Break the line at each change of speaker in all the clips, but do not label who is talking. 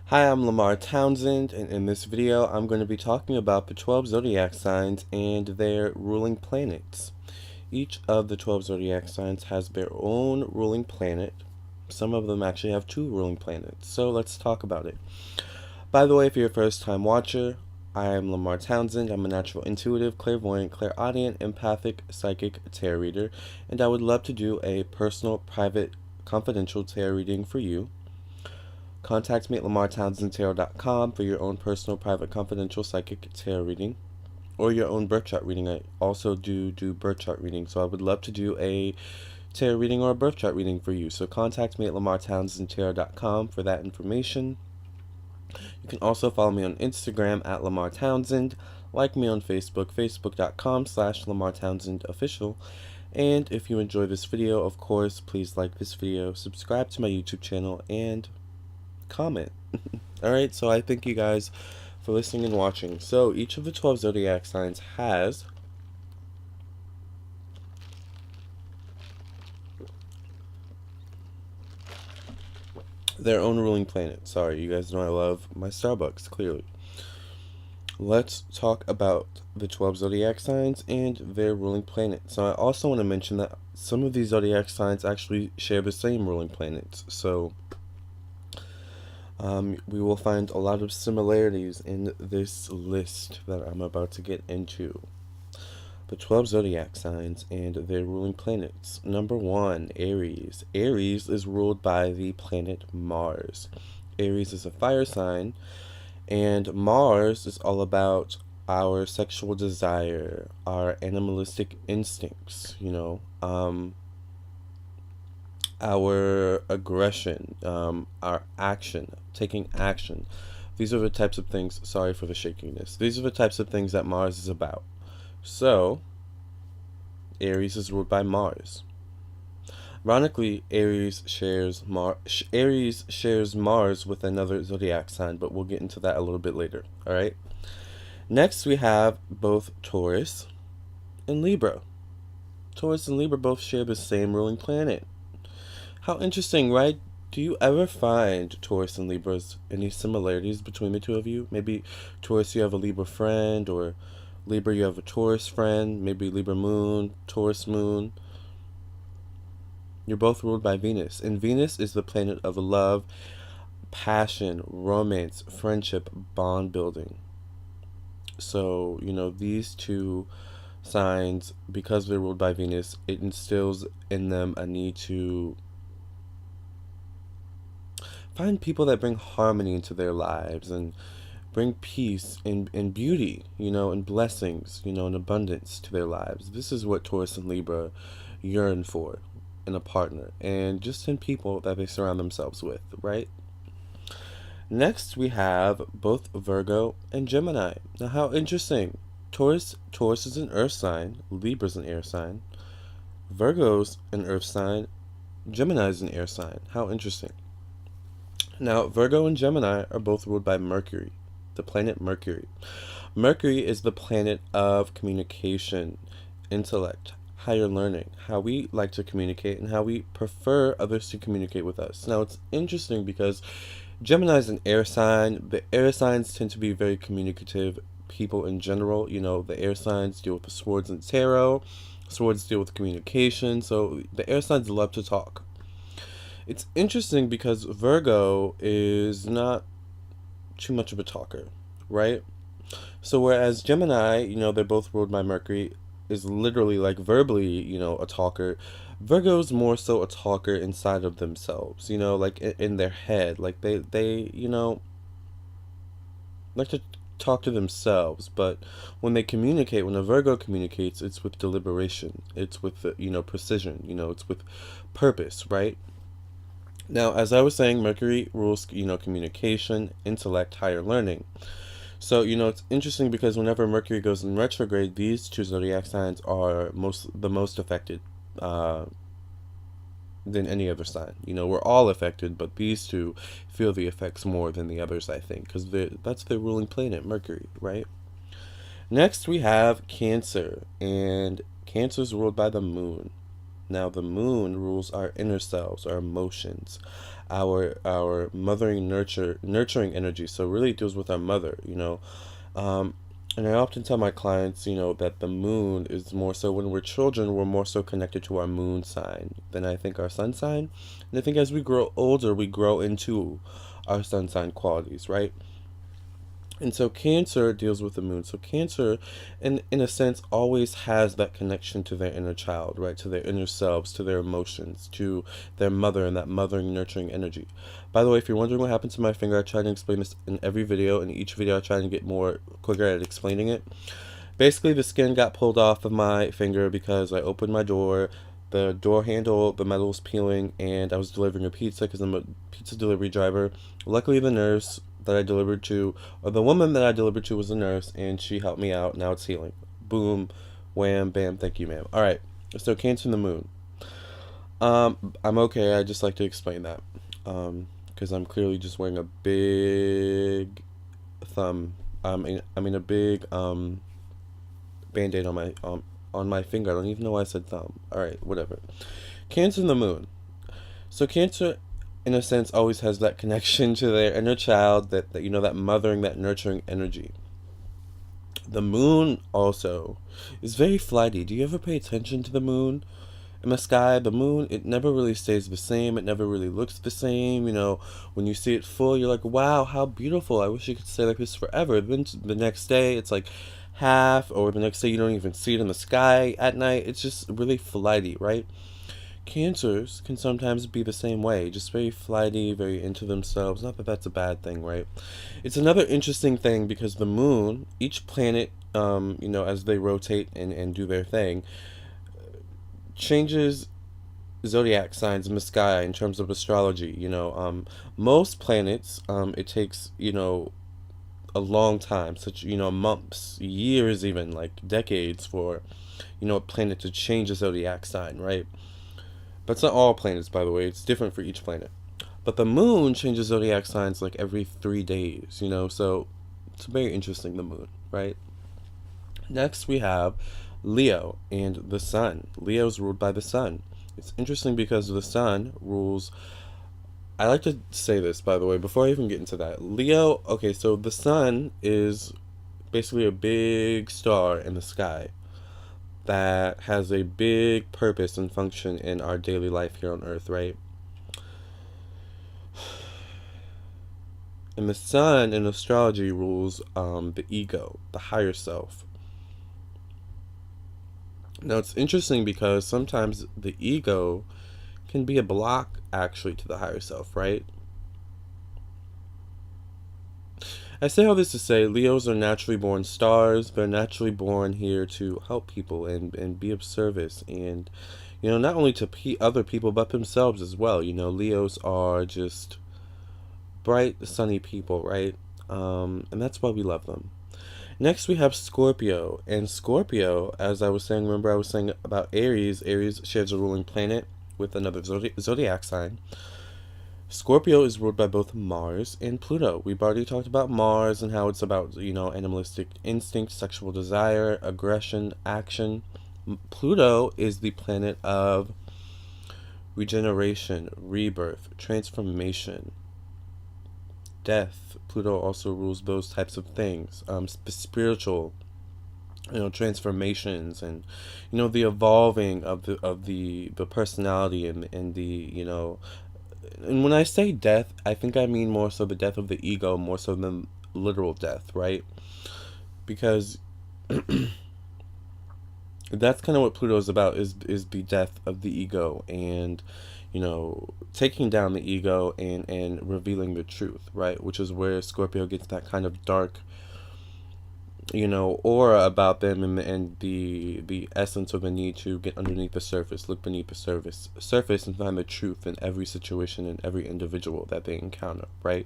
Hi, I'm Lamar Townsend, and in this video, I'm going to be talking about the 12 zodiac signs and their ruling planets. Each of the 12 zodiac signs has their own ruling planet. Some of them actually have two ruling planets, so let's talk about it. By the way, if you're a first-time watcher, I am Lamar Townsend. I'm a natural intuitive, clairvoyant, clairaudient, empathic, psychic tarot reader, and I would love to do a personal, private, confidential tarot reading for you. Contact me at lamartownsendtarot.com for your own personal, private, confidential psychic tarot reading or your own birth chart reading. I also do birth chart reading, so I would love to do a tarot reading or a birth chart reading for you. So contact me at lamartownsendtarot.com for that information. You can also follow me on Instagram at Lamar Townsend, like me on Facebook, facebook.com/LamarTownsendOfficial. And if you enjoy this video, of course, please like this video, subscribe to my YouTube channel, and comment. Alright, so I thank you guys for listening and watching. So each of the 12 zodiac signs has their own ruling planet. Sorry, you guys know I love my Starbucks, clearly. Let's talk about the 12 zodiac signs and their ruling planets. Now, I also want to mention that some of these zodiac signs actually share the same ruling planets. So we will find a lot of similarities in this list that I'm about to get into. The 12 zodiac signs and their ruling planets. Number 1, Aries. Aries is ruled by the planet Mars. Aries is a fire sign, and Mars is all about our sexual desire, our animalistic instincts, our aggression, our action, taking action. These are the types of things, sorry for the shakiness, these are the types of things that Mars is about. So, Aries is ruled by Mars. Ironically, Aries shares Mars with another zodiac sign, but we'll get into that a little bit later, alright? Next, we have both Taurus and Libra. Taurus and Libra both share the same ruling planet. How interesting, right? Do you ever find Taurus and Libras any similarities between the two of you? Maybe Taurus, you have a Libra friend, or Libra, you have a Taurus friend, maybe Libra moon, Taurus moon. You're both ruled by Venus, and Venus is the planet of love, passion, romance, friendship, bond building. So, these two signs, because they're ruled by Venus, it instills in them a need to find people that bring harmony into their lives and bring peace and beauty, and blessings, and abundance to their lives. This is what Taurus and Libra yearn for in a partner, and just in people that they surround themselves with, right? Next, we have both Virgo and Gemini. Now, how interesting. Taurus is an earth sign, Libra's an air sign, Virgo's an earth sign, Gemini's an air sign. How interesting. Now, Virgo and Gemini are both ruled by Mercury, the planet Mercury. Mercury is the planet of communication, intellect, higher learning, how we like to communicate and how we prefer others to communicate with us. Now, it's interesting because Gemini is an air sign. The air signs tend to be very communicative people in general. The air signs deal with the swords and tarot. Swords deal with communication. So the air signs love to talk. It's interesting because Virgo is not too much of a talker, right? So whereas Gemini, they're both ruled by Mercury, is literally like verbally, a talker, Virgo's more so a talker inside of themselves, like in their head. Like they like to talk to themselves, but when they communicate, when a Virgo communicates, it's with deliberation, it's with precision, it's with purpose, right? Now, as I was saying, Mercury rules, communication, intellect, higher learning. So, it's interesting because whenever Mercury goes in retrograde, these two zodiac signs are the most affected than any other sign. We're all affected, but these two feel the effects more than the others, I think, because that's their ruling planet, Mercury, right? Next, we have Cancer, and Cancer is ruled by the moon. Now the moon rules our inner selves, our emotions, our mothering nurturing energy. So really it deals with our mother, and I often tell my clients, that the moon is more so when we're children, we're more so connected to our moon sign than I think our sun sign. And I think as we grow older, we grow into our sun sign qualities, right? And so Cancer deals with the moon. So Cancer, in a sense, always has that connection to their inner child, right? To their inner selves, to their emotions, to their mother and that mothering, nurturing energy. By the way, if you're wondering what happened to my finger, I try to explain this in every video. In each video, I try to get more quicker at explaining it. Basically, the skin got pulled off of my finger because I opened my door. The door handle, the metal was peeling, and I was delivering a pizza because I'm a pizza delivery driver. Luckily, the nurse that I delivered to, or the woman that I delivered to was a nurse, and she helped me out. Now it's healing. Boom, wham, bam, thank you, ma'am. All right, so Cancer and the moon. I'm okay. I just like to explain that because I'm clearly just wearing a big thumb. A big band-aid on my finger. I don't even know why I said thumb. All right, whatever. Cancer and the moon. So Cancer, in a sense, always has that connection to their inner child, that mothering, that nurturing energy. The moon also is very flighty. Do you ever pay attention to the moon in the sky? The moon, it never really stays the same. It never really looks the same. When you see it full, you're like, wow, how beautiful. I wish it could stay like this forever. Then the next day, it's like half, or the next day you don't even see it in the sky at night. It's just really flighty, right? Cancers can sometimes be the same way, just very flighty, very into themselves. Not that that's a bad thing, right? It's another interesting thing because the moon, each planet, as they rotate and do their thing, changes zodiac signs in the sky in terms of astrology. Most planets, it takes, a long time, such, months, years, even like decades for, a planet to change a zodiac sign, right? But it's not all planets, by the way. It's different for each planet. But the moon changes zodiac signs like every 3 days, so it's very interesting, the moon, right? Next, we have Leo and the sun. Leo's ruled by the sun. It's interesting because the sun rules. I like to say this, by the way, before I even get into that. Leo, okay, so the sun is basically a big star in the sky that has a big purpose and function in our daily life here on Earth, right? And the sun in astrology rules the ego, the higher self. Now it's interesting because sometimes the ego can be a block actually to the higher self, right? I say all this to say Leos are naturally born stars. They're naturally born here to help people and be of service. And, not only to other people, but themselves as well. Leos are just bright, sunny people, right? And that's why we love them. Next, we have Scorpio. And Scorpio, as I was saying, remember I was saying about Aries. Aries shares a ruling planet with another zodiac sign. Scorpio is ruled by both Mars and Pluto. We've already talked about Mars and how it's about, animalistic instinct, sexual desire, aggression, action. Pluto is the planet of regeneration, rebirth, transformation, death. Pluto also rules those types of things. Spiritual, transformations and, the evolving of the personality and the, and when I say death, I think I mean more so the death of the ego, more so than literal death, right? Because that's kind of what Pluto is about, is the death of the ego and, taking down the ego and revealing the truth, right? Which is where Scorpio gets that kind of dark, aura about them and the essence of the need to get underneath the surface, look beneath the surface and find the truth in every situation and every individual that they encounter, right?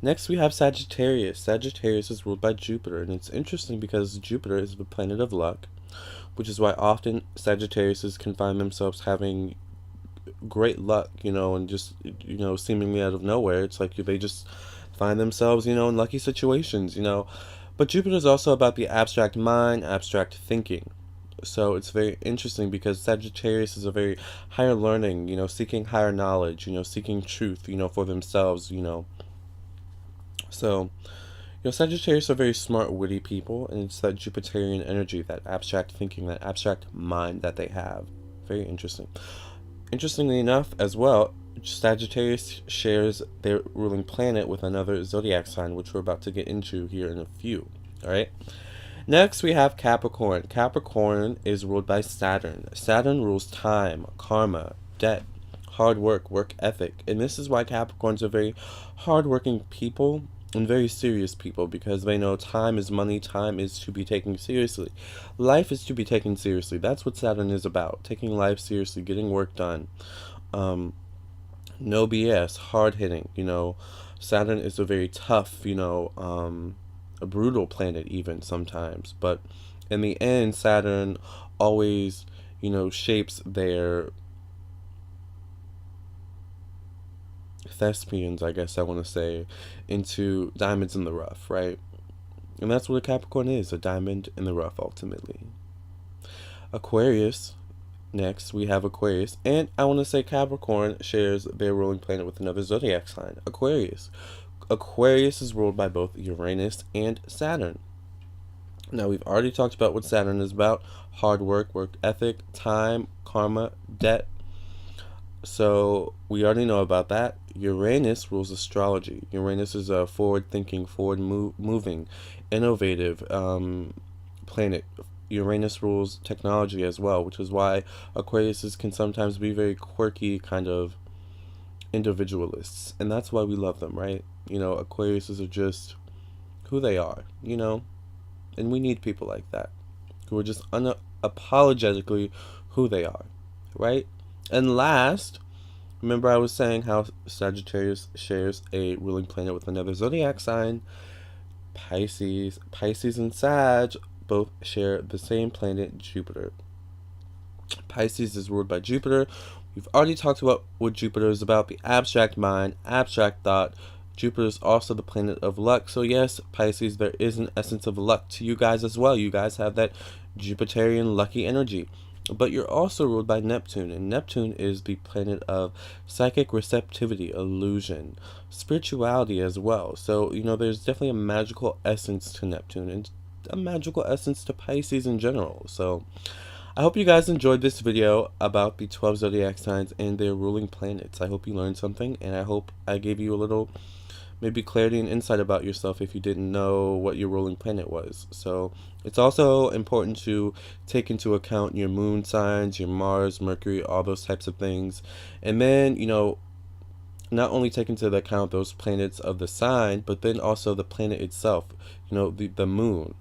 Next, we have Sagittarius. Sagittarius is ruled by Jupiter, and it's interesting because Jupiter is the planet of luck, which is why often Sagittariuses can find themselves having great luck, and just, seemingly out of nowhere. It's like they just find themselves, in lucky situations, But Jupiter is also about the abstract mind, abstract thinking. So it's very interesting because Sagittarius is a very higher learning, seeking higher knowledge, seeking truth, for themselves, So, Sagittarius are very smart, witty people, and it's that Jupiterian energy, that abstract thinking, that abstract mind that they have. Very interesting. Interestingly enough, as well, Sagittarius shares their ruling planet with another zodiac sign, which we're about to get into here in a few. All right. Next, we have Capricorn. Capricorn is ruled by Saturn. Saturn rules time, karma, debt, hard work, work ethic. And this is why Capricorns are very hardworking people and very serious people, because they know time is money, time is to be taken seriously. Life is to be taken seriously. That's what Saturn is about, taking life seriously, getting work done. No BS, hard hitting. Saturn is a very tough, a brutal planet even sometimes. But in the end, Saturn always, shapes their thespians, I guess I want to say, into diamonds in the rough, right? And that's what a Capricorn is, a diamond in the rough, ultimately. Aquarius. Next, we have Aquarius, and I want to say Capricorn shares their ruling planet with another zodiac sign, Aquarius. Aquarius is ruled by both Uranus and Saturn. Now, we've already talked about what Saturn is about: hard work, work ethic, time, karma, debt. So we already know about that. Uranus rules astrology. Uranus is a forward-thinking, forward-moving, innovative planet. Uranus rules technology as well, which is why Aquariuses can sometimes be very quirky kind of individualists. And that's why we love them, right? Aquariuses are just who they are, and we need people like that, who are just unapologetically who they are, right? And last, remember I was saying how Sagittarius shares a ruling planet with another zodiac sign, Pisces. Pisces and Sag both share the same planet, Jupiter. Pisces is ruled by Jupiter. We've already talked about what Jupiter is about, the abstract mind, abstract thought. Jupiter is also the planet of luck. So yes, Pisces, there is an essence of luck to you guys as well. You guys have that Jupiterian lucky energy. But you're also ruled by Neptune, and Neptune is the planet of psychic receptivity, illusion, spirituality as well. So, there's definitely a magical essence to Neptune, and a magical essence to Pisces in general. So I hope you guys enjoyed this video about the 12 zodiac signs and their ruling planets. I hope you learned something, and I hope I gave you a little maybe clarity and insight about yourself if you didn't know what your ruling planet was. So it's also important to take into account your moon signs, your Mars, Mercury, all those types of things. And then, not only take into account those planets of the sign, but then also the planet itself, the moon.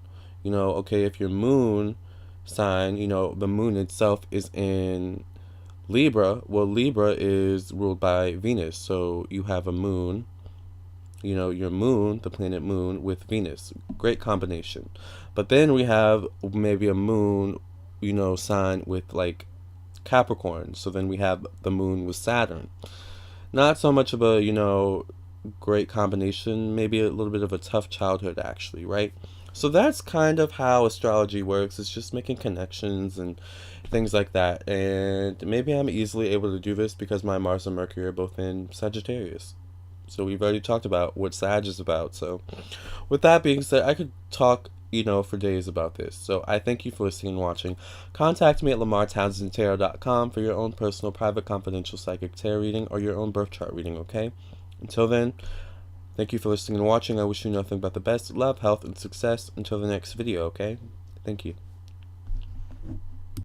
Okay, if your moon sign, the moon itself is in Libra, well, Libra is ruled by Venus. So you have a moon, your moon, the planet moon, with Venus. Great combination. But then we have maybe a moon, sign with like Capricorn. So then we have the moon with Saturn. Not so much of a, great combination. Maybe a little bit of a tough childhood, actually, right? So that's kind of how astrology works. It's just making connections and things like that. And maybe I'm easily able to do this because my Mars and Mercury are both in Sagittarius. So we've already talked about what Sag is about. So with that being said, I could talk, for days about this. So I thank you for listening and watching. Contact me at lamartownsendtarot.com for your own personal, private, confidential psychic tarot reading or your own birth chart reading, okay? Until then, thank you for listening and watching. I wish you nothing but the best, love, health, and success until the next video, okay? Thank you.